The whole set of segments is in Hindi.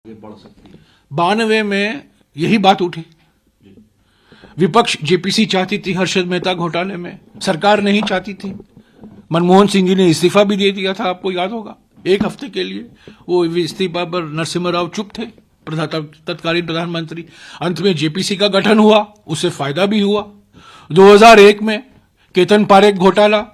ये बढ़ सकती है। 92 में यही बात उठी। विपक्ष जेपीसी चाहती थी हर्षद मेहता घोटाले में, सरकार नहीं चाहती थी। मनमोहन सिंह जी ने इस्तीफा भी दे दिया था, आपको याद होगा, एक हफ्ते के लिए। वो इस्तीफा पर नरसिम्हा राव चुप थे, तत्कालीन प्रधानमंत्री। अंत में जेपीसी का गठन हुआ, उससे फायदा भी हुआ। 2001 में केतन पारेख घोटाला,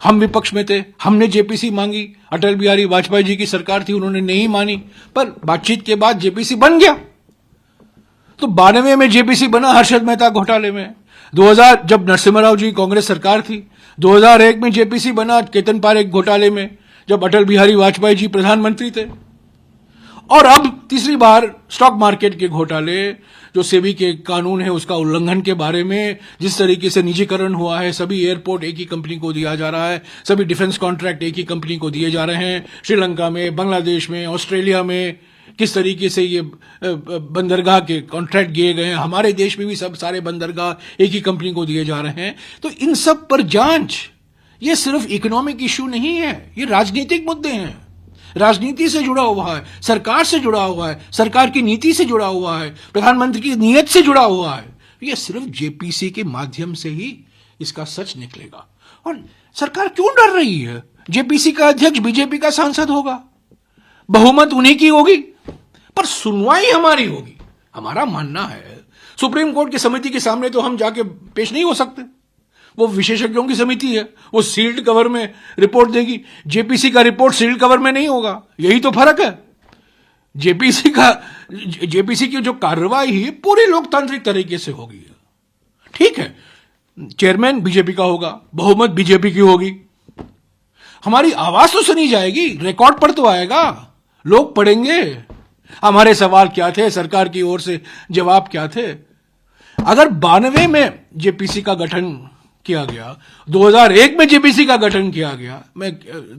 हम विपक्ष में थे, हमने जेपीसी मांगी। अटल बिहारी वाजपेयी जी की सरकार थी, उन्होंने नहीं मानी, पर बातचीत के बाद जेपीसी बन गया। तो 92 में जेपीसी बना हर्षद मेहता घोटाले में। 2000 जब नरसिम्हा राव जी कांग्रेस सरकार थी, 2001 में जेपीसी बना केतन पारेख घोटाले में, जब अटल बिहारी वाजपेयी जी प्रधानमंत्री थे। और अब तीसरी बार स्टॉक मार्केट के घोटाले, जो सेबी के कानून है उसका उल्लंघन के बारे में, जिस तरीके से निजीकरण हुआ है, सभी एयरपोर्ट एक ही कंपनी को दिया जा रहा है, सभी डिफेंस कॉन्ट्रैक्ट एक ही कंपनी को दिए जा रहे हैं, श्रीलंका में, बांग्लादेश में, ऑस्ट्रेलिया में किस तरीके से ये बंदरगाह के कॉन्ट्रैक्ट दिए गए हैं, हमारे देश में भी सब सारे बंदरगाह एक ही कंपनी को दिए जा रहे हैं। तो इन सब पर जांच, ये सिर्फ इकोनॉमिक इश्यू नहीं है, ये राजनीतिक मुद्दे हैं, राजनीति से जुड़ा हुआ है, सरकार से जुड़ा हुआ है, सरकार की नीति से जुड़ा हुआ है, प्रधानमंत्री की नीयत से जुड़ा हुआ है। ये सिर्फ जेपीसी के माध्यम से ही इसका सच निकलेगा। और सरकार क्यों डर रही है? जेपीसी का अध्यक्ष बीजेपी का सांसद होगा, बहुमत उन्हीं की होगी, पर सुनवाई हमारी होगी। हमारा मानना है सुप्रीम कोर्ट की समिति के सामने तो हम जाके पेश नहीं हो सकते, वो विशेषज्ञों की समिति है, वो सील्ड कवर में रिपोर्ट देगी। जेपीसी का रिपोर्ट सील्ड कवर में नहीं होगा, यही तो फर्क है। जेपीसी की जो कार्रवाई है पूरी लोकतांत्रिक तरीके से होगी। ठीक है, चेयरमैन बीजेपी का होगा, बहुमत बीजेपी की होगी, हमारी आवाज तो सुनी जाएगी, रिकॉर्ड पर तो आएगा, लोग पढ़ेंगे हमारे सवाल क्या थे, सरकार की ओर से जवाब क्या थे। अगर 92 में जेपीसी का गठन किया गया, 2001 में जेपीसी का गठन किया गया, मैं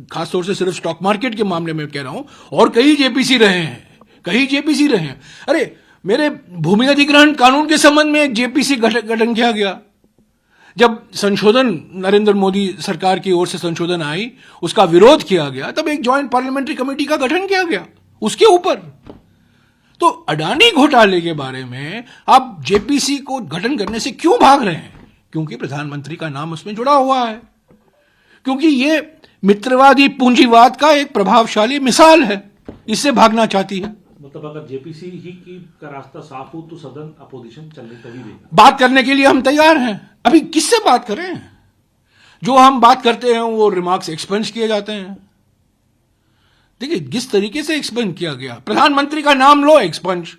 खासतौर से सिर्फ स्टॉक मार्केट के मामले में कह रहा हूं, और कई जेपीसी रहे हैं, कई जेपीसी रहे हैं। अरे मेरे भूमि अधिग्रहण कानून के संबंध में एक जेपीसी गठन किया गया। जब संशोधन नरेंद्र मोदी सरकार की ओर से संशोधन आई, उसका विरोध किया गया, तब एक ज्वाइंट पार्लियामेंट्री कमेटी का गठन किया गया उसके ऊपर। तो अडानी घोटाले के बारे में आप जेपीसी को गठन करने से क्यों भाग रहे हैं? क्योंकि प्रधानमंत्री का नाम उसमें जुड़ा हुआ है, क्योंकि ये मित्रवादी पूंजीवाद का एक प्रभावशाली मिसाल है, इससे भागना चाहती है। मतलब अगर जेपीसी ही का रास्ता साफ हो तो सदन अपोजिशन चलने तभी देगा। बात करने के लिए हम तैयार हैं, अभी किससे बात करें? जो हम बात करते हैं वो रिमार्क्स एक्सपेंस किए जाते हैं। देखिए किस तरीके से एक्सपेंस किया गया, प्रधानमंत्री का नाम लो, एक्सपेंस।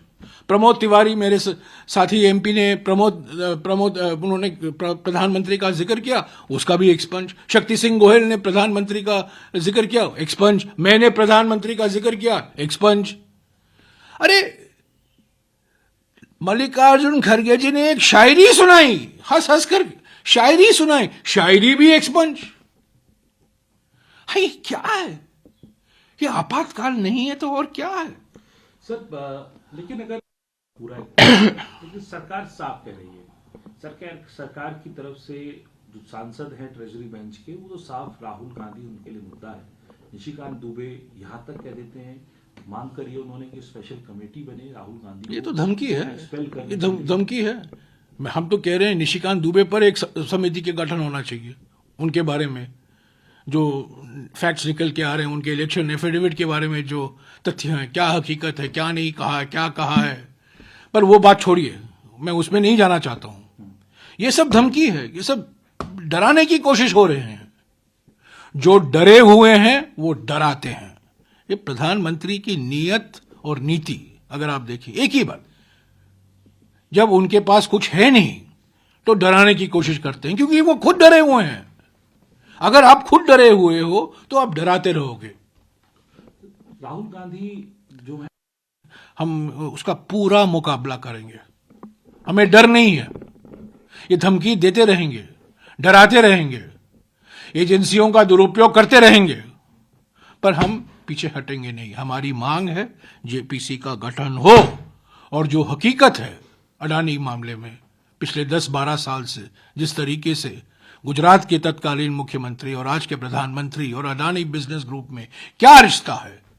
प्रमोद तिवारी मेरे साथी एमपी ने उन्होंने प्रधानमंत्री का जिक्र किया, उसका भी एक्सपेंस। शक्ति सिंह गोयल ने प्रधानमंत्री का जिक्र किया, एक्सपेंस। मैंने प्रधानमंत्री का जिक्र किया, एक्सपेंस। अरे मल्लिकार्जुन खड़गे जी ने एक शायरी सुनाई, हंस हंस कर शायरी सुनाई, शायरी भी एक्सपेंस। हाय क्या है ये? आपातकाल नहीं है तो और क्या है सर? लेकिन अगर पूरा लेकिन सरकार साफ कह रही है, सरकार की तरफ से जो सांसद हैं ट्रेजरी बेंच के, वो तो साफ राहुल गांधी उनके लिए मुद्दा है। निशिकांत दुबे यहां तक कह देते हैं, मांग करिए उन्होंने कि स्पेशल कमेटी बने राहुल गांधी। ये तो धमकी है, ये धमकी है। हम तो कह रहे हैं निशिकांत दुबे पर एक समिति के गठन होना चाहिए, उनके बारे में जो फैक्ट्स निकल के आ रहे हैं, उनके इलेक्शन एफिडेविट के बारे में जो तथ्य हैं, क्या हकीकत है, क्या नहीं कहा है, क्या कहा है, पर वो बात छोड़िए, मैं उसमें नहीं जाना चाहता हूं। ये सब धमकी है, ये सब डराने की कोशिश हो रहे हैं। जो डरे हुए हैं वो डराते हैं। ये प्रधानमंत्री की नीयत और नीति अगर आप देखिए, एक ही बात, जब उनके पास कुछ है नहीं तो डराने की कोशिश करते हैं, क्योंकि वो खुद डरे हुए हैं। अगर आप खुद डरे हुए हो तो आप डराते रहोगे। राहुल गांधी जो है, हम उसका पूरा मुकाबला करेंगे, हमें डर नहीं है। ये धमकी देते रहेंगे, डराते रहेंगे, एजेंसियों का दुरुपयोग करते रहेंगे, पर हम पीछे हटेंगे नहीं। हमारी मांग है जेपीसी का गठन हो, और जो हकीकत है अडानी मामले में पिछले 10-12 साल से जिस तरीके से गुजरात के तत्कालीन मुख्यमंत्री और आज के प्रधानमंत्री और अडानी बिजनेस ग्रुप में क्या रिश्ता है,